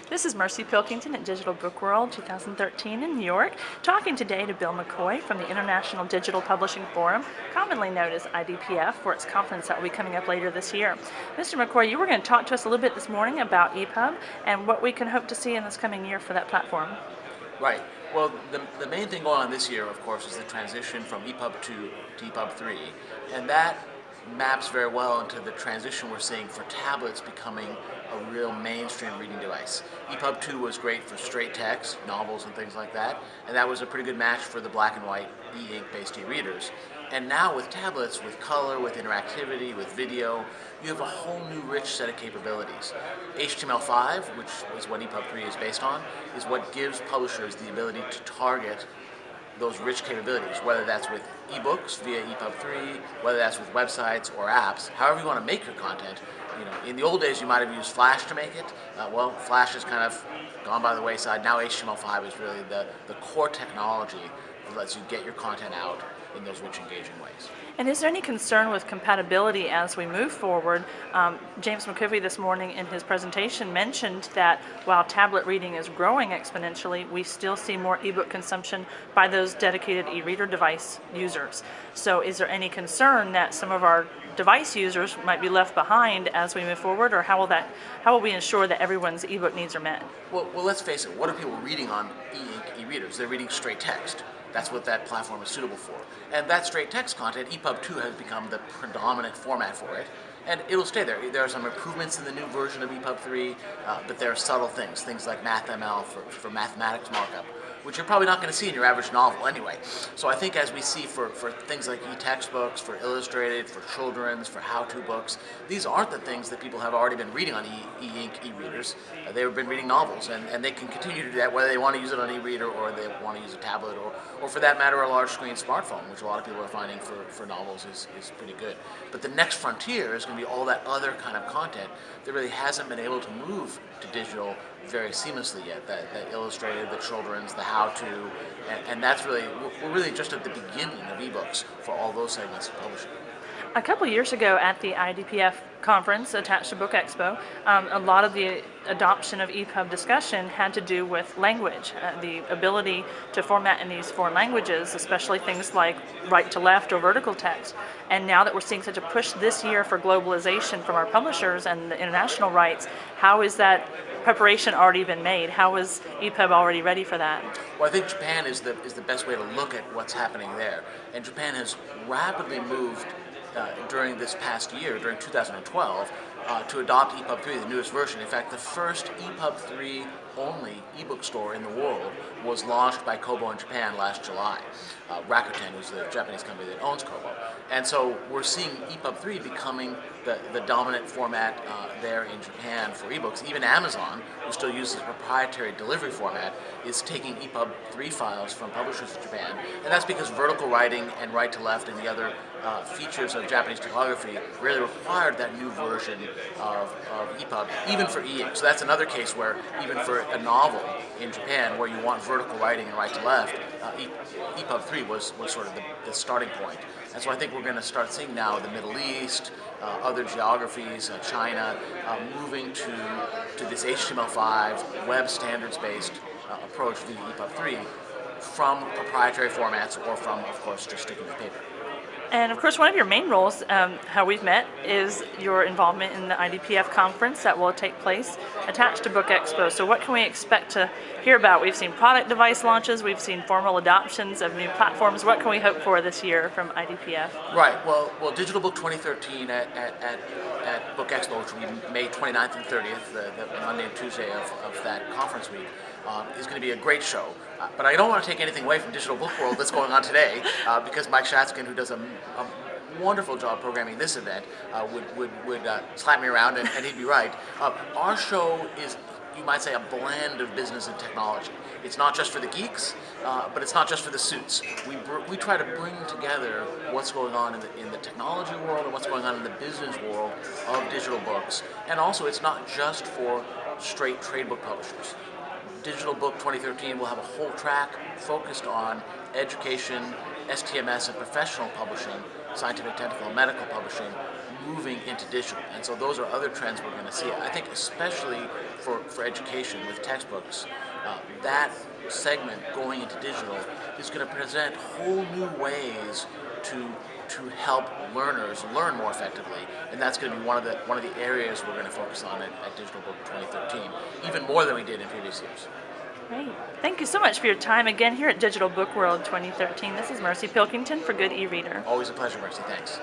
This is Mercy Pilkington at Digital Book World 2013 in New York, talking today to Bill McCoy from the International Digital Publishing Forum, commonly known as IDPF, for its conference that will be coming up later this year. Mr. McCoy, you were going to talk to us a little bit this morning about EPUB and what we can hope to see in this coming year for that platform. Right. Well, the main thing going on this year, of course, is the transition from EPUB 2 to EPUB 3, and that maps very well into the transition we're seeing for tablets becoming a real mainstream reading device. EPUB 2 was great for straight text, novels and things like that, and that was a pretty good match for the black and white e-ink based e-readers. And now with tablets, with color, with interactivity, with video, you have a whole new rich set of capabilities. HTML5, which is what EPUB 3 is based on, is what gives publishers the ability to target those rich capabilities, whether that's with ebooks via EPUB 3, whether that's with websites or apps, however you want to make your content. You know, in the old days you might have used Flash to make it. Well, Flash has kind of gone by the wayside. Now HTML5 is really the core technology that lets you get your content out in those rich, engaging ways. And is there any concern with compatibility as we move forward? James McCoy this morning in his presentation mentioned that while tablet reading is growing exponentially, we still see more ebook consumption by those dedicated e-reader device users. So is there any concern that some of our device users might be left behind as we move forward, or how will we ensure that everyone's ebook needs are met? Well, let's face it, what are people reading on e-ink e-readers? They're reading straight text. That's what that platform is suitable for. And that straight text content, EPUB 2 has become the predominant format for it, and it'll stay there. There are some improvements in the new version of EPUB 3, but there are subtle things like MathML for mathematics markup, which you're probably not going to see in your average novel anyway. So I think as we see for things like e-textbooks, for illustrated, for children's, for how-to books, these aren't the things that people have already been reading on e-ink e-readers. They've been reading novels, and they can continue to do that whether they want to use it on e-reader or they want to use a tablet or for that matter a large screen smartphone, which a lot of people are finding for novels is pretty good. But the next frontier is going to be all that other kind of content that really hasn't been able to move to digital very seamlessly yet, that illustrated, the children's, the how-to, and that's really, we're really just at the beginning of ebooks for all those segments of publishing. A couple years ago at the IDPF conference attached to Book Expo, a lot of the adoption of EPUB discussion had to do with language, the ability to format in these foreign languages, especially things like right to left or vertical text. And now that we're seeing such a push this year for globalization from our publishers and the international rights, how is that preparation already been made? How is EPUB already ready for that? Well, I think Japan is the best way to look at what's happening there. And Japan has rapidly moved during this past year, during 2012, to adopt EPUB 3, the newest version. In fact, the first EPUB 3 only ebook store in the world was launched by Kobo in Japan last July. Rakuten, who's the Japanese company that owns Kobo. And so we're seeing EPUB 3 becoming the dominant format there in Japan for ebooks. Even Amazon, who still uses a proprietary delivery format, is taking EPUB 3 files from publishers in Japan. And that's because vertical writing and right to left and the other features of Japanese typography really required that new version of EPUB, even for e-ink. So that's another case where even for a novel in Japan where you want vertical writing and right to left, EPUB 3 was sort of the starting point. And so I think we're going to start seeing now the Middle East, other geographies, China, moving to this HTML5 web standards-based approach via EPUB 3 from proprietary formats or from, of course, just sticking with paper. And of course, one of your main roles, how we've met, is your involvement in the IDPF conference that will take place attached to Book Expo. So what can we expect to hear about? We've seen product device launches, we've seen formal adoptions of new platforms. What can we hope for this year from IDPF? Right, well Digital Book 2013 at Book Expo, which will be May 29th and 30th, the Monday and Tuesday of that conference week, is going to be a great show. But I don't want to take anything away from Digital Book World that's going on today, because Mike Shatzkin, who does a wonderful job programming this event, would slap me around and he'd be right. Our show is, you might say, a blend of business and technology. It's not just for the geeks, but it's not just for the suits. We try to bring together what's going on in the technology world and what's going on in the business world of digital books. And also, it's not just for straight trade book publishers. Digital Book 2013 will have a whole track focused on education, STMS, and professional publishing, scientific, technical, and medical publishing, moving into digital. And so those are other trends we're going to see. I think especially for education with textbooks, that segment going into digital is going to present whole new ways to help learners learn more effectively, and that's going to be one of the areas we're going to focus on at Digital Book 2013, even more than we did in previous years. Great. Thank you so much for your time again here at Digital Book World 2013. This is Mercy Pilkington for Good e-Reader. Always a pleasure, Mercy. Thanks.